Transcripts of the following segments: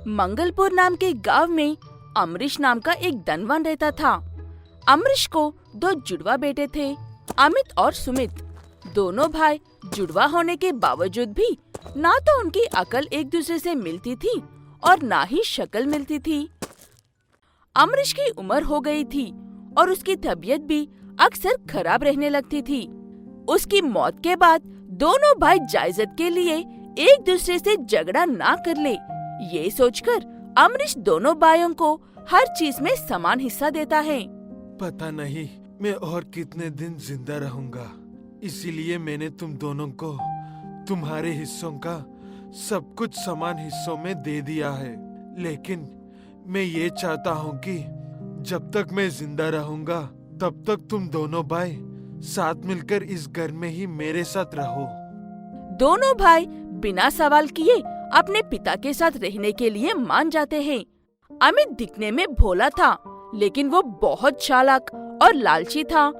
मंगलपुर नाम के गांव में अमरीश नाम का एक धनवान रहता था। अमरीश को दो जुड़वा बेटे थे, अमित और सुमित। दोनों भाई जुड़वा होने के बावजूद भी ना तो उनकी अकल एक दूसरे से मिलती थी और ना ही शक्ल मिलती थी। अमरीश की उम्र हो गई थी और उसकी तबीयत भी अक्सर खराब रहने लगती थी। उसकी मौत के बाद दोनों भाई जायदाद के लिए एक दूसरे से झगड़ा ना कर ले, ये सोचकर अमरीश दोनों भाइयों को हर चीज में समान हिस्सा देता है। पता नहीं मैं और कितने दिन जिंदा रहूंगा, इसीलिए मैंने तुम दोनों को तुम्हारे हिस्सों का सब कुछ समान हिस्सों में दे दिया है। लेकिन मैं ये चाहता हूँ कि जब तक मैं जिंदा रहूंगा तब तक तुम दोनों भाई साथ मिलकर इस घर में ही मेरे साथ रहो। दोनों भाई बिना सवाल किए अपने पिता के साथ रहने के लिए मान जाते हैं। अमित दिखने में भोला था, लेकिन वो बहुत चालाक और लालची था।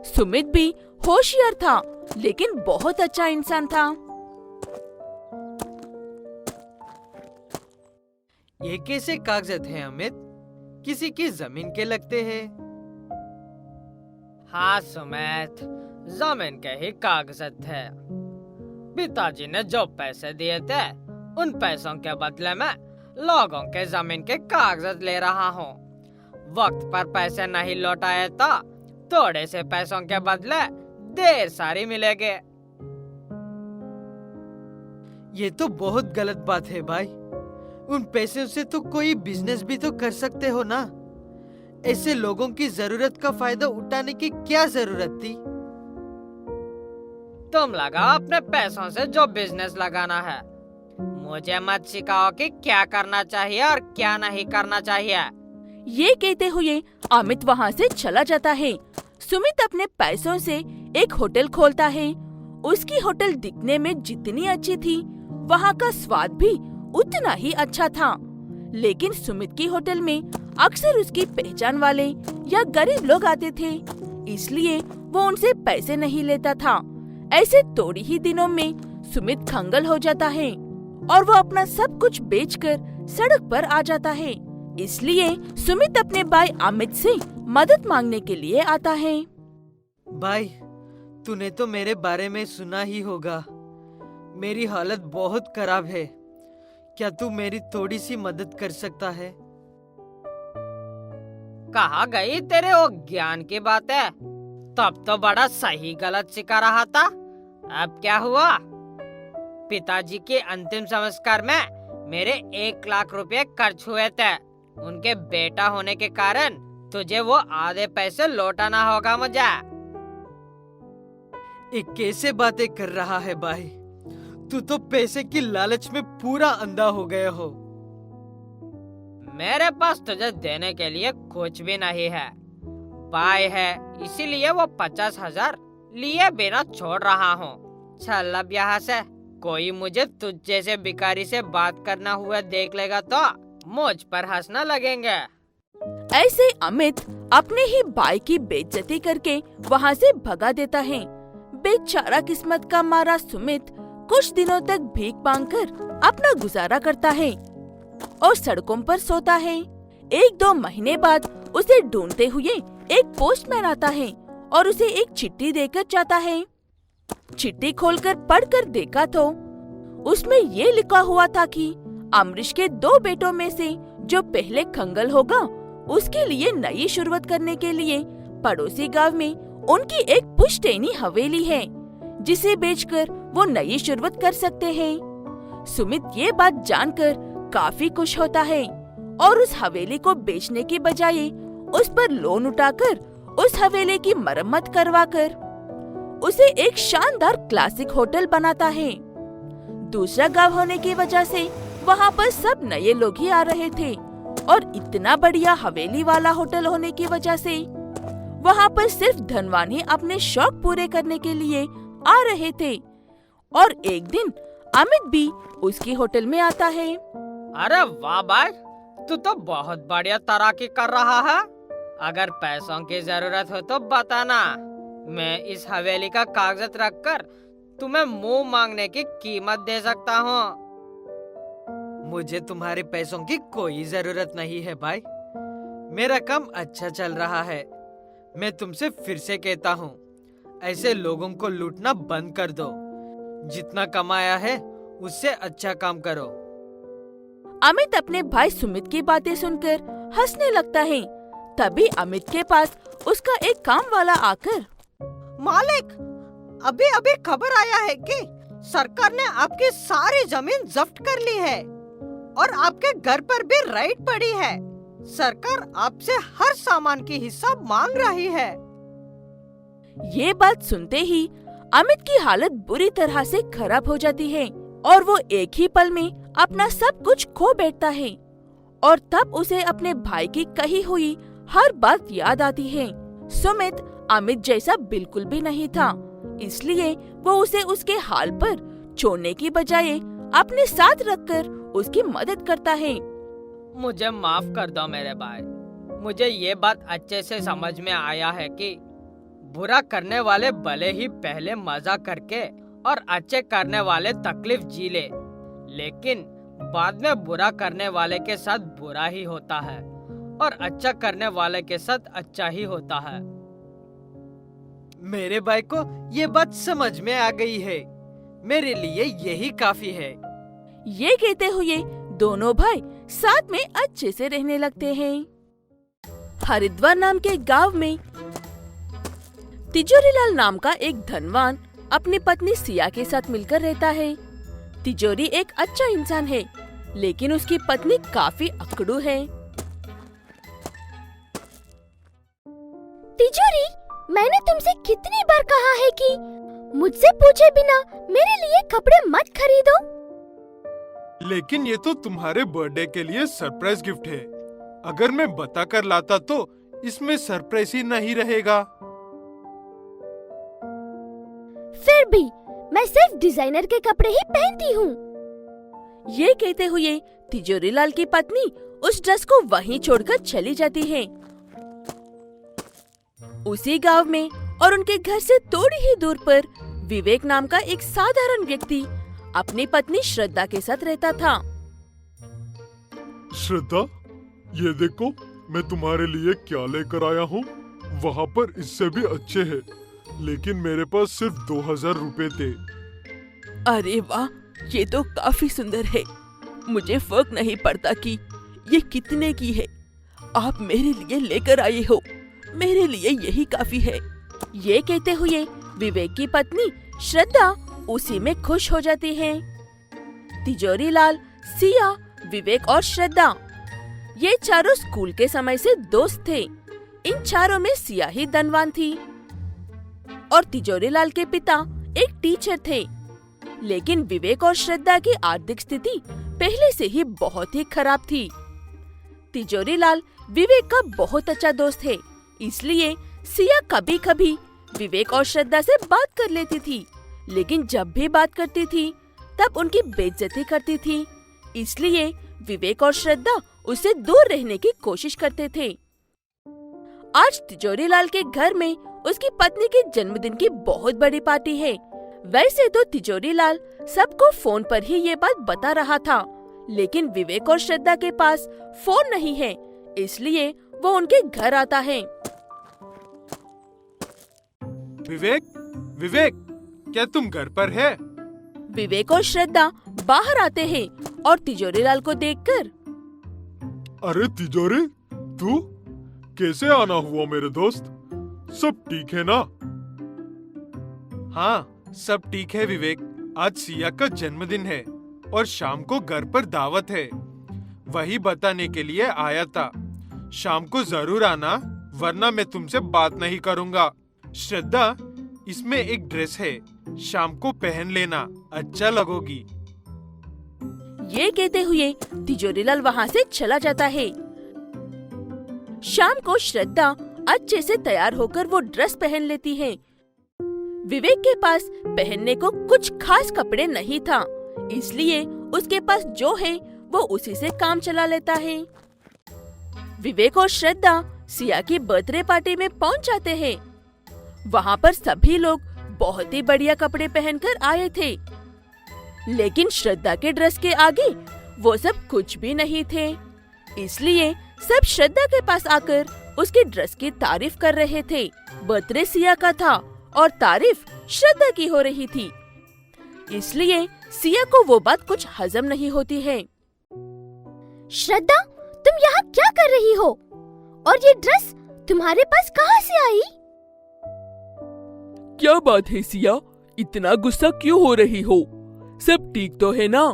सुमित भी होशियार था, लेकिन बहुत अच्छा इंसान था। ये कैसे कागजात हैं अमित? किसी की जमीन के लगते हैं। हाँ सुमित, जमीन के ही कागजात है। पिताजी ने जो पैसे दिए थे उन पैसों के बदले में लोगों के जमीन के कागजात ले रहा हूँ। वक्त पर पैसे नहीं लौटाए तो थोड़े से पैसों के बदले ढेर सारी मिलेंगे। ये तो बहुत गलत बात है भाई। उन पैसों से तो कोई बिजनेस भी तो कर सकते हो ना। ऐसे लोगों की जरूरत का फायदा उठाने की क्या जरूरत थी? तुम लगाओ अपने पैसों से जो बिजनेस लगाना है। मुझे मत सिखाओ कि क्या करना चाहिए और क्या नहीं करना चाहिए। ये कहते हुए अमित वहाँ से चला जाता है। सुमित अपने पैसों से एक होटल खोलता है। उसकी होटल दिखने में जितनी अच्छी थी, वहाँ का स्वाद भी उतना ही अच्छा था। लेकिन सुमित की होटल में अक्सर उसकी पहचान वाले या गरीब लोग आते थे, इसलिए वो उनसे पैसे नहीं लेता था। ऐसे थोड़ी ही दिनों में सुमित खंगल हो जाता है और वो अपना सब कुछ बेचकर सड़क पर आ जाता है। इसलिए सुमित अपने भाई अमित से मदद मांगने के लिए आता है। भाई, तूने तो मेरे बारे में सुना ही होगा। मेरी हालत बहुत खराब है। क्या तू मेरी थोड़ी सी मदद कर सकता है? कहाँ गई तेरे वो ज्ञान की बातें? तब तो बड़ा सही गलत सिखा रहा था। अब क्या हुआ? पिताजी के अंतिम संस्कार में मेरे 1 लाख रुपए खर्च हुए थे। उनके बेटा होने के कारण तुझे वो आधे पैसे लौटाना होगा मुझे। ये कैसे बातें कर रहा है भाई? तू तो पैसे की लालच में पूरा अंधा हो गया हो। मेरे पास तुझे देने के लिए कुछ भी नहीं है। भाई है, इसीलिए वो 50,000 लिए बिना छोड़ रहा हूँ। चल अब यहाँ से। कोई मुझे तुझ जैसे भिखारी से बात करना हुआ देख लेगा तो मुझ पर हंसना लगेंगे। ऐसे अमित अपने ही भाई की बेइज्जती करके वहाँ से भगा देता है। बेचारा किस्मत का मारा सुमित कुछ दिनों तक भीख मांगकर अपना गुजारा करता है और सड़कों पर सोता है। 1-2 महीने बाद उसे ढूंढते हुए एक पोस्टमैन आता है और उसे एक चिट्ठी देकर जाता है। चिट्ठी खोलकर पढ़कर देखा तो उसमें ये लिखा हुआ था कि अमरीश के 2 बेटों में से जो पहले खंगल होगा, उसके लिए नई शुरुआत करने के लिए पड़ोसी गांव में उनकी एक पुश्तैनी हवेली है, जिसे बेचकर वो नई शुरुआत कर सकते हैं। सुमित ये बात जानकर काफी खुश होता है और उस हवेली को बेचने की बजाय उस पर लोन उठाकर उस हवेली की मरम्मत करवाकर उसे एक शानदार क्लासिक होटल बनाता है। दूसरा गांव होने की वजह से वहाँ पर सब नए लोग ही आ रहे थे और इतना बढ़िया हवेली वाला होटल होने की वजह से वहाँ पर सिर्फ धनवान ही अपने शौक पूरे करने के लिए आ रहे थे। और एक दिन अमित भी उसकी होटल में आता है। अरे वाह भाई, तू तो बहुत बढ़िया तैराकी कर रहा है। अगर पैसों की जरूरत हो तो बताना। मैं इस हवेली का कागजात रखकर तुम्हें मुंह मांगने की कीमत दे सकता हूँ। मुझे तुम्हारे पैसों की कोई जरूरत नहीं है भाई। मेरा काम अच्छा चल रहा है। मैं तुमसे फिर से कहता हूँ, ऐसे लोगों को लूटना बंद कर दो। जितना कमाया है उससे अच्छा काम करो। अमित अपने भाई सुमित की बातें सुनकर हंसने लगता है। तभी अमित के पास उसका एक काम वाला आकर, मालिक, अभी अभी खबर आया है कि सरकार ने आपकी सारी जमीन जब्त कर ली है और आपके घर पर भी राइड पड़ी है। सरकार आपसे हर सामान की हिस्सा मांग रही है। ये बात सुनते ही अमित की हालत बुरी तरह से खराब हो जाती है और वो एक ही पल में अपना सब कुछ खो बैठता है। और तब उसे अपने भाई की कही हुई हर बात याद आती है। सुमित अमित जैसा बिल्कुल भी नहीं था, इसलिए वो उसे उसके हाल पर छोड़ने की बजाय अपने साथ रखकर उसकी मदद करता है। मुझे माफ कर दो मेरे भाई। मुझे ये बात अच्छे से समझ में आया है कि बुरा करने वाले भले ही पहले मजा करके और अच्छे करने वाले तकलीफ जी ले, लेकिन बाद में बुरा करने वाले के साथ बुरा ही होता है और अच्छा करने वाले के साथ अच्छा ही होता है। मेरे भाई को ये बात समझ में आ गई है। मेरे लिए यही काफी है। ये कहते हुए दोनों भाई साथ में अच्छे से रहने लगते हैं। हरिद्वार नाम के गांव में तिजोरीलाल नाम का एक धनवान अपनी पत्नी सिया के साथ मिलकर रहता है। तिजोरी एक अच्छा इंसान है, लेकिन उसकी पत्नी काफी अकड़ू है। तिजोरी, मैंने तुमसे कितनी बार कहा है कि मुझसे पूछे बिना मेरे लिए कपड़े मत खरीदो। लेकिन ये तो तुम्हारे बर्थडे के लिए सरप्राइज गिफ्ट है। अगर मैं बता कर लाता तो इसमें सरप्राइज ही नहीं रहेगा। फिर भी मैं सिर्फ डिजाइनर के कपड़े ही पहनती हूँ। ये कहते हुए तिजोरीलाल की पत्नी उस ड्रेस को वहीं छोड़कर चली जाती है। उसी गांव में और उनके घर से थोड़ी ही दूर पर विवेक नाम का एक साधारण व्यक्ति अपनी पत्नी श्रद्धा के साथ रहता था। श्रद्धा, ये देखो मैं तुम्हारे लिए क्या लेकर आया हूँ। वहाँ पर इससे भी अच्छे हैं, लेकिन मेरे पास सिर्फ 2000 रुपए थे। अरे वाह, ये तो काफी सुंदर है। मुझे फर्क नहीं पड़ता कि ये कितने की है। आप मेरे लिए लेकर आए हो, मेरे लिए यही काफी है। ये कहते हुए विवेक की पत्नी श्रद्धा उसी में खुश हो जाती है। तिजोरीलाल, सिया, विवेक और श्रद्धा ये चारों स्कूल के समय से दोस्त थे। इन चारों में सिया ही धनवान थी और तिजोरीलाल के पिता एक टीचर थे। लेकिन विवेक और श्रद्धा की आर्थिक स्थिति पहले से ही बहुत ही खराब थी। तिजोरीलाल विवेक का बहुत अच्छा दोस्त है, इसलिए सिया कभी कभी विवेक और श्रद्धा से बात कर लेती थी, लेकिन जब भी बात करती थी तब उनकी बेइज्जती करती थी। इसलिए विवेक और श्रद्धा उससे दूर रहने की कोशिश करते थे। आज तिजोरीलाल के घर में उसकी पत्नी के जन्मदिन की बहुत बड़ी पार्टी है। वैसे तो तिजोरीलाल सबको फोन पर ही ये बात बता रहा था, लेकिन विवेक और श्रद्धा के पास फोन नहीं है, इसलिए वो उनके घर आता है। विवेक, विवेक, क्या तुम घर पर है? विवेक और श्रद्धा बाहर आते हैं और तिजोरीलाल को देखकर, अरे तिजोरी, तू कैसे आना हुआ मेरे दोस्त? सब ठीक है ना? हाँ, सब ठीक है विवेक। आज सिया का जन्मदिन है और शाम को घर पर दावत है। वही बताने के लिए आया था। शाम को जरूर आना, वरना मैं तुमसे बात नहीं करूँगा। श्रद्धा, इसमें एक ड्रेस है, शाम को पहन लेना, अच्छा लगोगी। ये कहते हुए तिजोरीलाल वहाँ से चला जाता है। शाम को श्रद्धा अच्छे से तैयार होकर वो ड्रेस पहन लेती है। विवेक के पास पहनने को कुछ खास कपड़े नहीं था, इसलिए उसके पास जो है वो उसी से काम चला लेता है। विवेक और श्रद्धा सिया की बर्थडे पार्टी में पहुंच जाते हैं। वहाँ पर सभी लोग बहुत ही बढ़िया कपड़े पहनकर आए थे, लेकिन श्रद्धा के ड्रेस के आगे वो सब कुछ भी नहीं थे। इसलिए सब श्रद्धा के पास आकर उसके ड्रेस की तारीफ कर रहे थे। बर्थडे सिया का था और तारीफ श्रद्धा की हो रही थी, इसलिए सिया को वो बात कुछ हजम नहीं होती है। श्रद्धा, तुम यहाँ क्या कर रही हो? और ये ड्रेस तुम्हारे पास कहाँ से आई? क्या बात है सिया, इतना गुस्सा क्यों हो रही हो? सब ठीक तो है ना?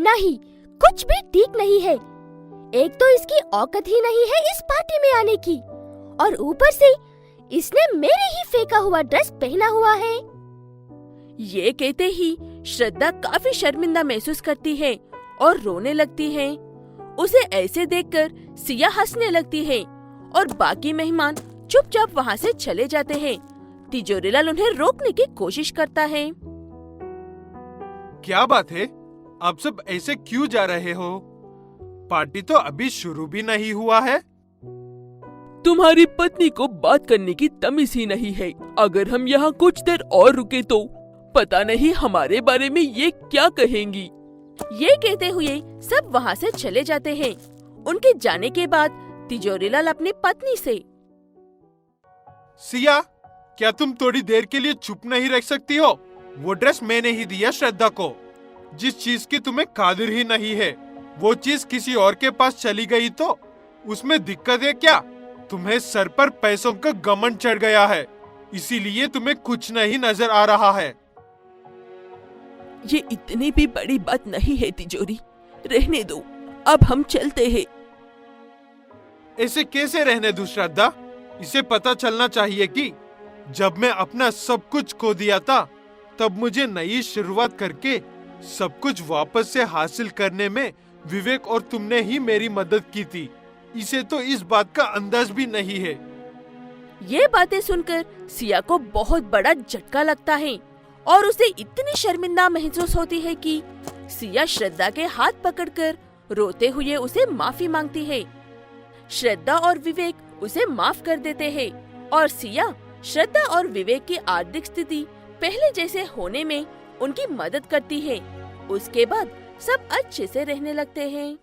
नहीं, कुछ भी ठीक नहीं है। एक तो इसकी औकात ही नहीं है इस पार्टी में आने की, और ऊपर से इसने मेरे ही फेंका हुआ ड्रेस पहना हुआ है। ये कहते ही श्रद्धा काफी शर्मिंदा महसूस करती है और रोने लगती है। उसे ऐसे देखकर सिया हंसने लगती है और बाकी मेहमान चुपचाप वहाँ से चले जाते हैं। तिजोरीलाल उन्हें रोकने की कोशिश करता है। क्या बात है, आप सब ऐसे क्यों जा रहे हो? पार्टी तो अभी शुरू भी नहीं हुआ है। तुम्हारी पत्नी को बात करने की तमीज ही नहीं है। अगर हम यहाँ कुछ देर और रुके तो पता नहीं हमारे बारे में ये क्या कहेंगी। ये कहते हुए सब वहाँ से चले जाते हैं। उनके जाने के बाद तिजोरीलाल अपनी पत्नी से, सिया, क्या तुम थोड़ी देर के लिए चुप नहीं रह सकती हो? वो ड्रेस मैंने ही दिया श्रद्धा को। जिस चीज की तुम्हें कादिर ही नहीं है, वो चीज किसी और के पास चली गई तो उसमें दिक्कत है क्या? तुम्हें सर पर पैसों का घमंड चढ़ गया है, इसीलिए तुम्हें कुछ नहीं नजर आ रहा है। ये इतनी भी बड़ी बात नहीं है तिजोरी, रहने दो, अब हम चलते हैं। ऐसे कैसे रहने दूं श्रद्धा? इसे पता चलना चाहिए कि जब मैं अपना सब कुछ खो दिया था, तब मुझे नई शुरुआत करके सब कुछ वापस से हासिल करने में विवेक और तुमने ही मेरी मदद की थी। इसे तो इस बात का अंदाज भी नहीं है। ये बातें सुनकर सिया को बहुत बड़ा झटका लगता है और उसे इतनी शर्मिंदा महसूस होती है कि सिया श्रद्धा के हाथ पकड़कर रोते हुए उसे माफी मांगती है। श्रद्धा और विवेक उसे माफ कर देते हैं और सिया श्रद्धा और विवेक की आर्थिक स्थिति पहले जैसे होने में उनकी मदद करती है। उसके बाद सब अच्छे से रहने लगते हैं।